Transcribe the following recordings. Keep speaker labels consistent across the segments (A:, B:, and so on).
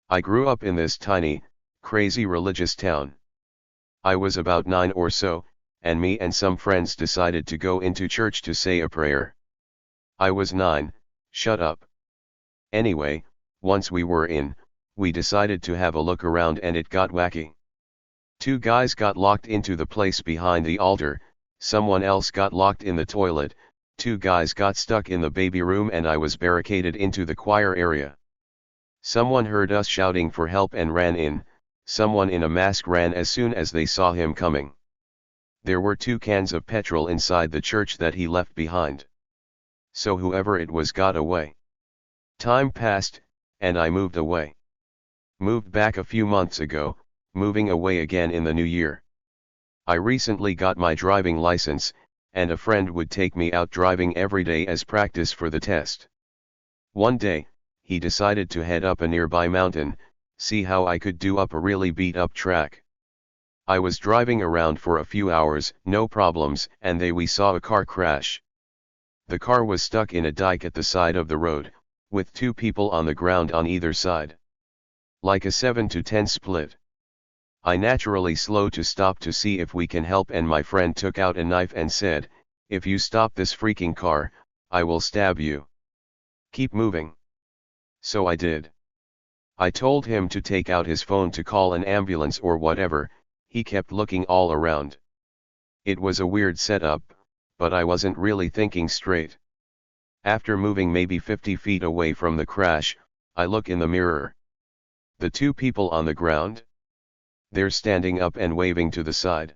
A: I grew up in this tiny, crazy religious town. I was about 9 or so, and me and some friends decided to go into church to say a prayer. I was 9, shut up. Anyway, once we were in, we decided to have a look around and it got wacky. 2 guys got locked into the place behind the altar, someone else got locked in the toilet, 2 guys got stuck in the baby room and I was barricaded into the choir area. Someone heard us shouting for help and ran in, someone in a mask ran as soon as they saw him coming. There were 2 cans of petrol inside the church that he left behind. So whoever it was got away. Time passed, and I moved away. Moved back a few months ago, moving away again in the new year. I recently got my driving license, and a friend would take me out driving every day as practice for the test. One day, he decided to head up a nearby mountain, see how I could do up a really beat-up track. I was driving around for a few hours, no problems, and then we saw a car crash. The car was stuck in a dike at the side of the road, with 2 people on the ground on either side. Like a 7-to-10 split. I naturally slowed to stop to see if we can help, and my friend took out a knife and said, "If you stop this freaking car, I will stab you. Keep moving." So I did. I told him to take out his phone to call an ambulance or whatever. He kept looking all around. It was a weird setup, but I wasn't really thinking straight. After moving maybe 50 feet away from the crash, I look in the mirror. The 2 people on the ground? They're standing up and waving to the side.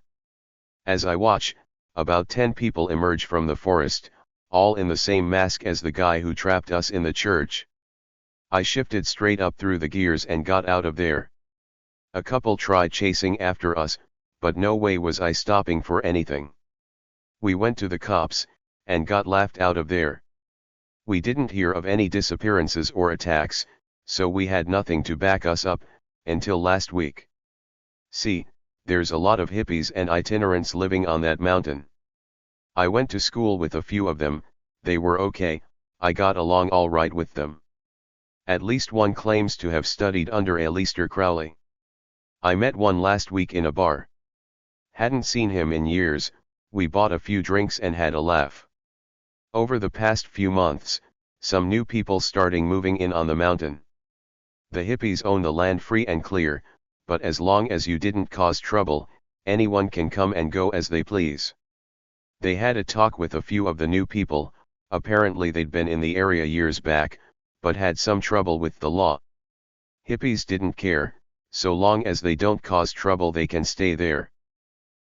A: As I watch, about 10 people emerge from the forest, all in the same mask as the guy who trapped us in the church. I shifted straight up through the gears and got out of there. A couple tried chasing after us, but no way was I stopping for anything. We went to the cops, and got laughed out of there. We didn't hear of any disappearances or attacks, so we had nothing to back us up, until last week. See, there's a lot of hippies and itinerants living on that mountain. I went to school with a few of them, they were okay, I got along all right with them. At least one claims to have studied under Aleister Crowley. I met one last week in a bar. Hadn't seen him in years, we bought a few drinks and had a laugh. Over the past few months, some new people starting moving in on the mountain. The hippies own the land free and clear, but as long as you didn't cause trouble, anyone can come and go as they please. They had a talk with a few of the new people, apparently they'd been in the area years back, but had some trouble with the law. Hippies didn't care, so long as they don't cause trouble they can stay there.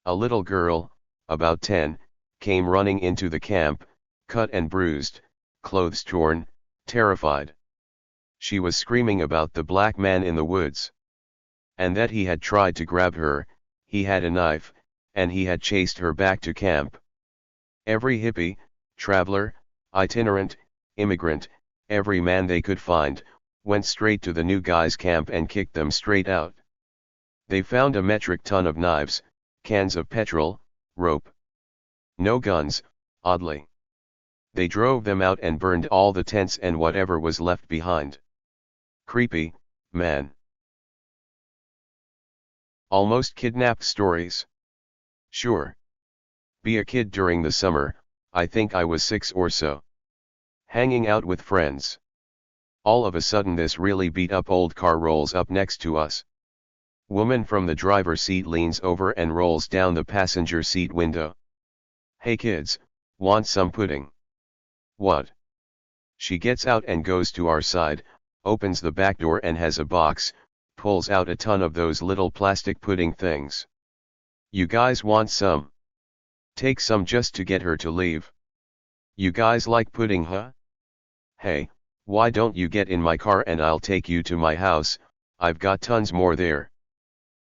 A: A little girl, about 10, came running into the camp, cut and bruised, clothes torn, terrified. She was screaming about the black man in the woods. And that he had tried to grab her, he had a knife, and he had chased her back to camp. Every hippie, traveler, itinerant, immigrant, every man they could find, went straight to the new guys' camp and kicked them straight out. They found a metric ton of knives, cans of petrol, rope. No guns, oddly. They drove them out and burned all the tents and whatever was left behind. Creepy, man. Almost kidnapped stories. Sure. Be a kid during the summer, I think I was 6 or so. Hanging out with friends. All of a sudden this really beat up old car rolls up next to us. Woman from the driver's seat leans over and rolls down the passenger seat window. "Hey kids, want some pudding?" "What?" She gets out and goes to our side, opens the back door and has a box, pulls out a ton of those little plastic pudding things. "You guys want some?" Take some just to get her to leave. "You guys like pudding, huh? Hey, why don't you get in my car and I'll take you to my house, I've got tons more there.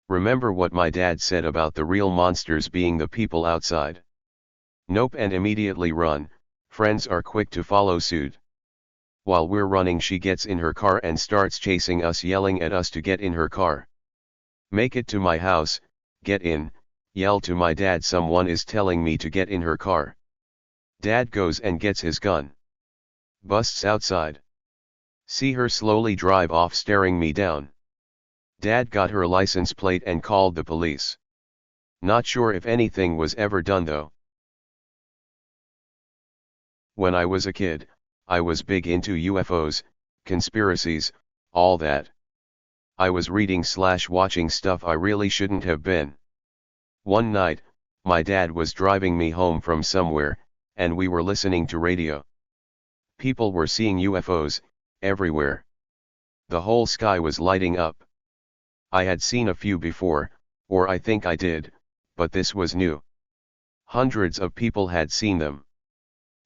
A: Remember what my dad said about the real monsters being the people outside? Nope, and immediately run. Friends are quick to follow suit. While we're running she gets in her car and starts chasing us, yelling at us to get in her car. Make it to my house, get in, yell to my dad someone is telling me to get in her car. Dad goes and gets his gun. Busts outside. See her slowly drive off staring me down. Dad got her license plate and called the police. Not sure if anything was ever done though. When I was a kid, I was big into UFOs, conspiracies, all that. I was reading/watching stuff I really shouldn't have been. One night, my dad was driving me home from somewhere, and we were listening to radio. People were seeing UFOs, everywhere. The whole sky was lighting up. I had seen a few before, or I think I did, but this was new. Hundreds of people had seen them.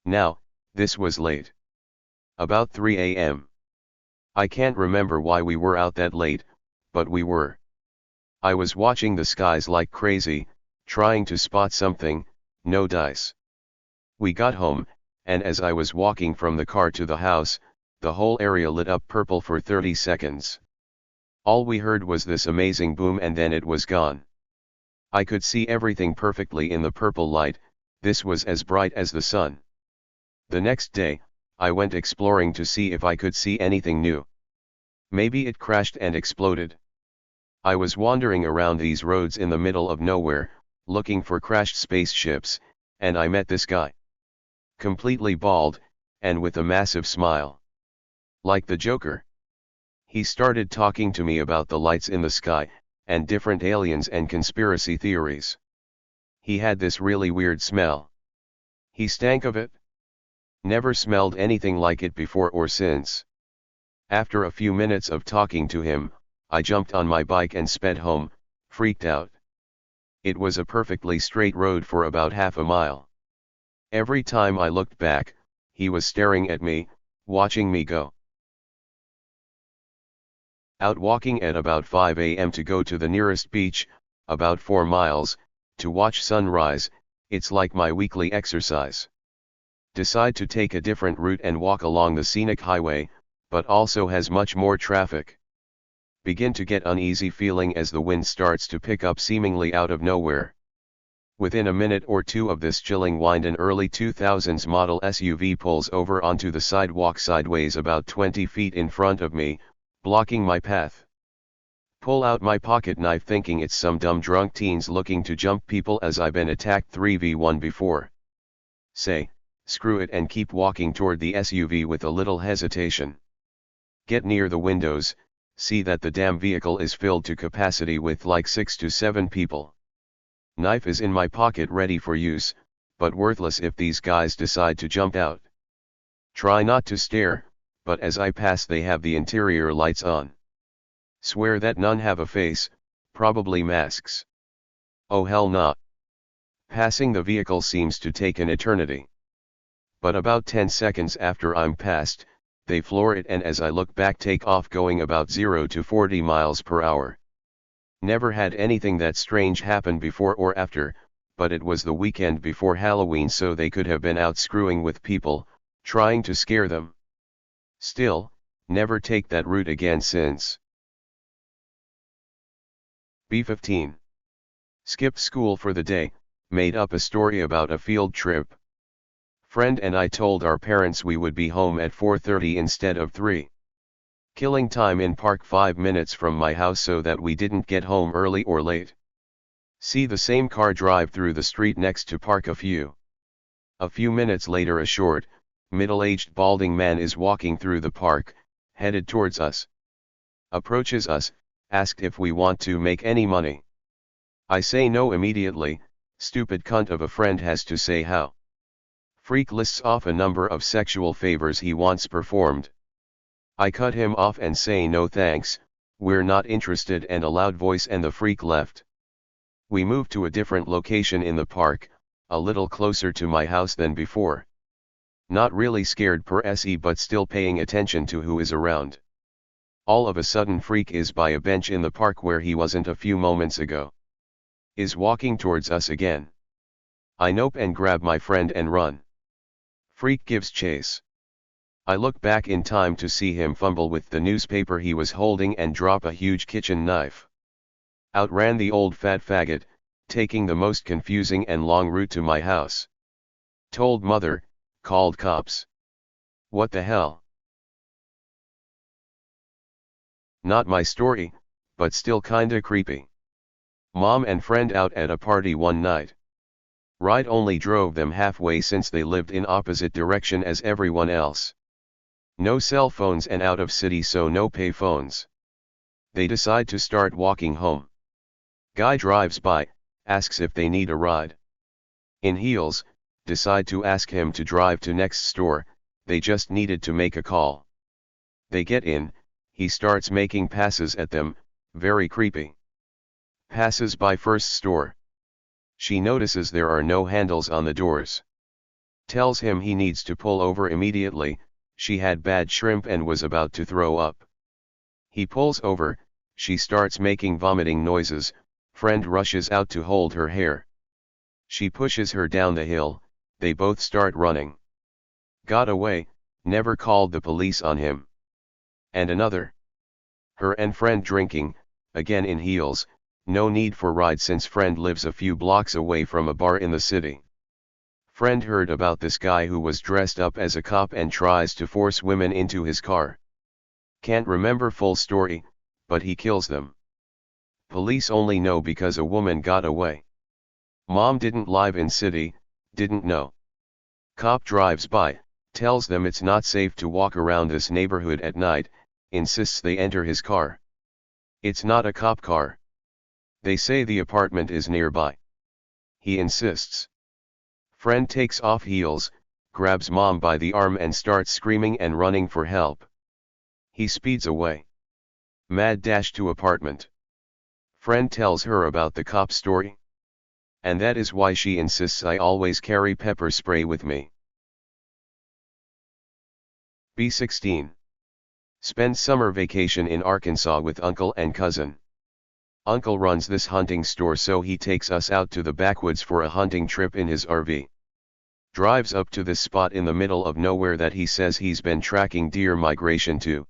A: Now, this was late. About 3 a.m. I can't remember why we were out that late, but we were. I was watching the skies like crazy, trying to spot something, no dice. We got home, and as I was walking from the car to the house, the whole area lit up purple for 30 seconds. All we heard was this amazing boom and then it was gone. I could see everything perfectly in the purple light, this was as bright as the sun. The next day, I went exploring to see if I could see anything new. Maybe it crashed and exploded. I was wandering around these roads in the middle of nowhere, looking for crashed spaceships, and I met this guy. Completely bald, and with a massive smile. Like the Joker. He started talking to me about the lights in the sky, and different aliens and conspiracy theories. He had this really weird smell. He stank of it. Never smelled anything like it before or since. After a few minutes of talking to him, I jumped on my bike and sped home, freaked out. It was a perfectly straight road for about half a mile. Every time I looked back, he was staring at me, watching me go. Out walking at about 5 a.m. to go to the nearest beach, about 4 miles, to watch sunrise, it's like my weekly exercise. Decide to take a different route and walk along the scenic highway, but also has much more traffic. Begin to get uneasy feeling as the wind starts to pick up seemingly out of nowhere. Within a minute or two of this chilling wind, an early 2000s model SUV pulls over onto the sidewalk sideways about 20 feet in front of me, blocking my path. Pull out my pocket knife thinking it's some dumb drunk teens looking to jump people as I've been attacked 3v1 before. Say, screw it and keep walking toward the SUV with a little hesitation. Get near the windows, see that the damn vehicle is filled to capacity with like 6 to 7 people. Knife is in my pocket ready for use, but worthless if these guys decide to jump out. Try not to stare, but as I pass they have the interior lights on. Swear that none have a face, probably masks. Oh hell nah. Passing the vehicle seems to take an eternity. But about 10 seconds after I'm past, they floor it and as I look back take off going about 0 to 40 miles per hour. Never had anything that strange happen before or after, but it was the weekend before Halloween so they could have been out screwing with people, trying to scare them. Still, never take that route again since. B15. Skipped school for the day, made up a story about a field trip. Friend and I told our parents we would be home at 4:30 instead of 3. Killing time in park 5 minutes from my house so that we didn't get home early or late. See the same car drive through the street next to park a few minutes later a short, middle-aged balding man is walking through the park, headed towards us. Approaches us, asked if we want to make any money. I say no immediately, stupid cunt of a friend has to say how. Freak lists off a number of sexual favors he wants performed. I cut him off and say no thanks, we're not interested and a loud voice and the freak left. We moved to a different location in the park, a little closer to my house than before. Not really scared per se but still paying attention to who is around. All of a sudden freak is by a bench in the park where he wasn't a few moments ago. Is walking towards us again. I nope and grab my friend and run. Freak gives chase. I look back in time to see him fumble with the newspaper he was holding and drop a huge kitchen knife. Outran the old fat faggot, taking the most confusing and long route to my house. Told mother, called cops. What the hell? Not my story, but still kinda creepy. Mom and friend out at a party one night. Ride only drove them halfway since they lived in opposite direction as everyone else. No cell phones and out of city, so no pay phones. They decide to start walking home. Guy drives by, asks if they need a ride. In heels, decide to ask him to drive to next store, they just needed to make a call. They get in, he starts making passes at them, very creepy. Passes by first store. She notices there are no handles on the doors. Tells him he needs to pull over immediately, she had bad shrimp and was about to throw up. He pulls over, she starts making vomiting noises, friend rushes out to hold her hair. She pushes her down the hill, they both start running. Got away, never called the police on him. And another. Her and friend drinking, again in heels, no need for ride since friend lives a few blocks away from a bar in the city. Friend heard about this guy who was dressed up as a cop and tries to force women into his car. Can't remember full story, but he kills them. Police only know because a woman got away. Mom didn't live in city, didn't know. Cop drives by, tells them it's not safe to walk around this neighborhood at night, insists they enter his car. It's not a cop car. They say the apartment is nearby. He insists. Friend takes off heels, grabs mom by the arm and starts screaming and running for help. He speeds away. Mad dash to apartment. Friend tells her about the cop story. And that is why she insists I always carry pepper spray with me. B16. Spend summer vacation in Arkansas with uncle and cousin. Uncle runs this hunting store, so he takes us out to the backwoods for a hunting trip in his RV. Drives up to this spot in the middle of nowhere that he says he's been tracking deer migration to.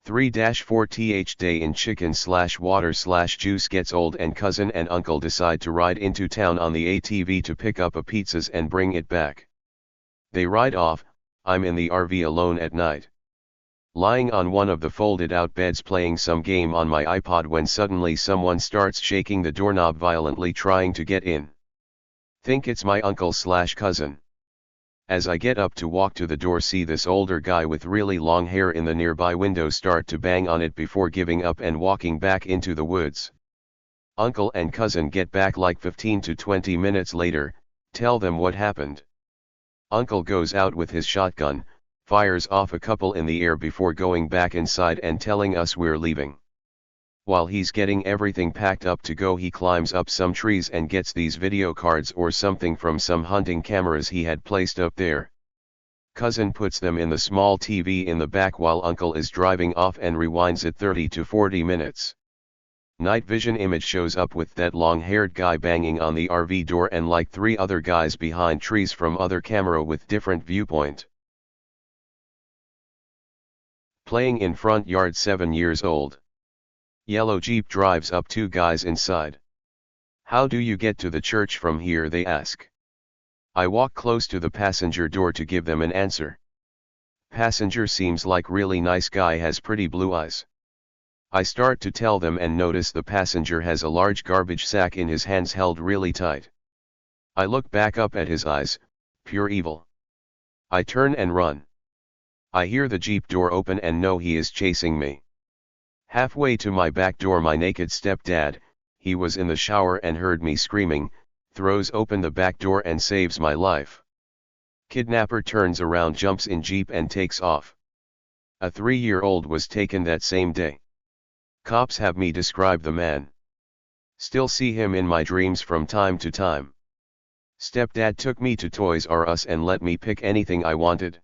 A: 3-4th day in chicken/water/juice gets old and cousin and uncle decide to ride into town on the ATV to pick up a pizzas and bring it back. They ride off, I'm in the RV alone at night. Lying on one of the folded out beds playing some game on my iPod when suddenly someone starts shaking the doorknob violently trying to get in. Think it's my uncle/cousin. As I get up to walk to the door, see this older guy with really long hair in the nearby window start to bang on it before giving up and walking back into the woods. Uncle and cousin get back like 15 to 20 minutes later, tell them what happened. Uncle goes out with his shotgun, fires off a couple in the air before going back inside and telling us we're leaving. While he's getting everything packed up to go, he climbs up some trees and gets these video cards or something from some hunting cameras he had placed up there. Cousin puts them in the small TV in the back while uncle is driving off and rewinds it 30 to 40 minutes. Night vision image shows up with that long-haired guy banging on the RV door and like 3 other guys behind trees from other camera with different viewpoint. Playing in front yard 7 years old. Yellow Jeep drives up, 2 guys inside. How do you get to the church from here, they ask. I walk close to the passenger door to give them an answer. Passenger seems like really nice guy, has pretty blue eyes. I start to tell them and notice the passenger has a large garbage sack in his hands held really tight. I look back up at his eyes, pure evil. I turn and run. I hear the Jeep door open and know he is chasing me. Halfway to my back door, my naked stepdad, he was in the shower and heard me screaming, throws open the back door and saves my life. Kidnapper turns around, jumps in Jeep and takes off. A 3-year-old was taken that same day. Cops have me describe the man. Still see him in my dreams from time to time. Stepdad took me to Toys R Us and let me pick anything I wanted.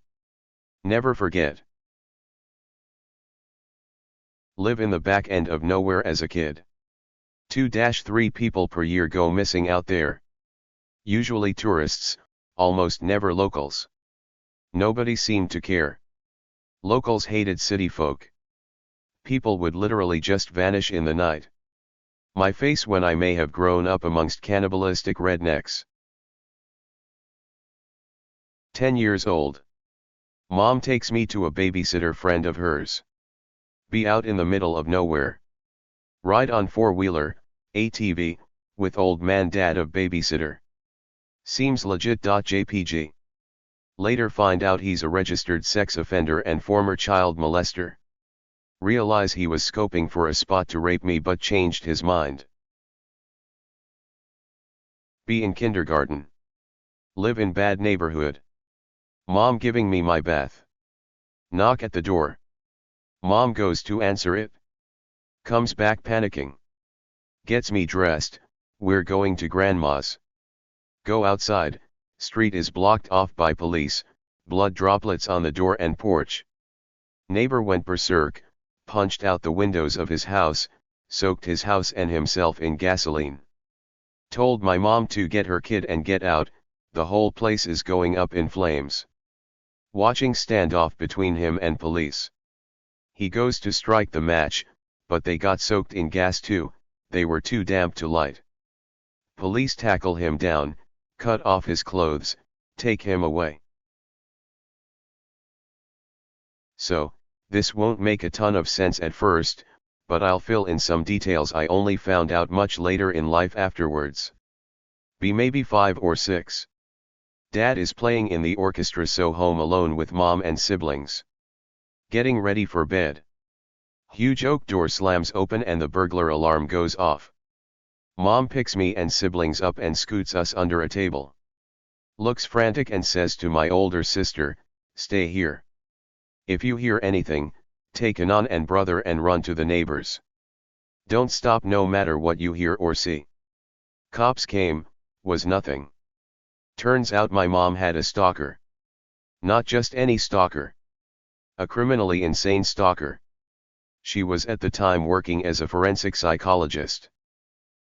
A: Never forget. Live in the back end of nowhere as a kid. 2-3 people per year go missing out there. Usually tourists, almost never locals. Nobody seemed to care. Locals hated city folk. People would literally just vanish in the night. My face when I may have grown up amongst cannibalistic rednecks. 10 years old. Mom takes me to a babysitter friend of hers. Be out in the middle of nowhere. Ride on four-wheeler, ATV, with old man dad of babysitter. Seems legit. JPG. Later find out he's a registered sex offender and former child molester. Realize he was scoping for a spot to rape me but changed his mind. Be in kindergarten. Live in bad neighborhood. Mom giving me my bath. Knock at the door. Mom goes to answer it. Comes back panicking. Gets me dressed, we're going to grandma's. Go outside, street is blocked off by police, blood droplets on the door and porch. Neighbor went berserk, punched out the windows of his house, soaked his house and himself in gasoline. Told my mom to get her kid and get out, the whole place is going up in flames. Watching standoff between him and police. He goes to strike the match, but they got soaked in gas too, they were too damp to light. Police tackle him down, cut off his clothes, take him away. So, this won't make a ton of sense at first, but I'll fill in some details I only found out much later in life afterwards. Be maybe 5 or 6. Dad is playing in the orchestra, so home alone with mom and siblings. Getting ready for bed. Huge oak door slams open and the burglar alarm goes off. Mom picks me and siblings up and scoots us under a table. Looks frantic and says to my older sister, "Stay here. If you hear anything, take Anon and brother and run to the neighbors. Don't stop no matter what you hear or see." Cops came, was nothing. Turns out my mom had a stalker. Not just any stalker. A criminally insane stalker. She was at the time working as a forensic psychologist.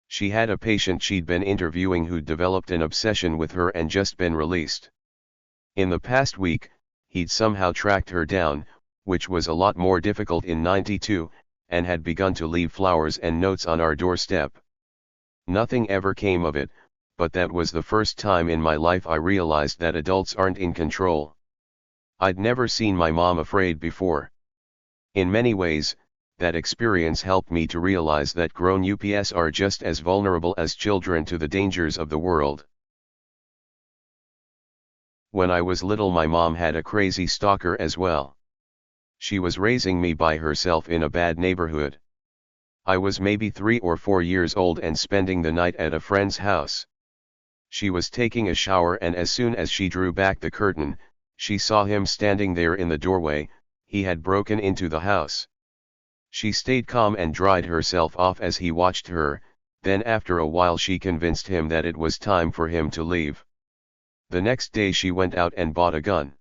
A: She had a patient she'd been interviewing who'd developed an obsession with her and just been released. In the past week, he'd somehow tracked her down, which was a lot more difficult in '92, and had begun to leave flowers and notes on our doorstep. Nothing ever came of it, but that was the first time in my life I realized that adults aren't in control. I'd never seen my mom afraid before. In many ways, that experience helped me to realize that grown ups are just as vulnerable as children to the dangers of the world. When I was little, my mom had a crazy stalker as well. She was raising me by herself in a bad neighborhood. I was maybe 3 or 4 years old and spending the night at a friend's house. She was taking a shower, and as soon as she drew back the curtain, she saw him standing there in the doorway. He had broken into the house. She stayed calm and dried herself off as he watched her, then after a while she convinced him that it was time for him to leave. The next day she went out and bought a gun.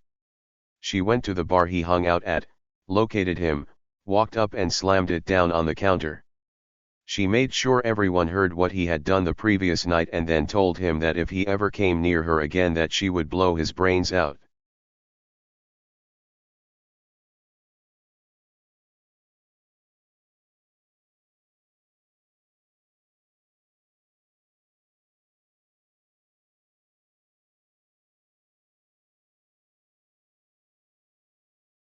A: She went to the bar he hung out at, located him, walked up and slammed it down on the counter. She made sure everyone heard what he had done the previous night and then told him that if he ever came near her again that she would blow his brains out.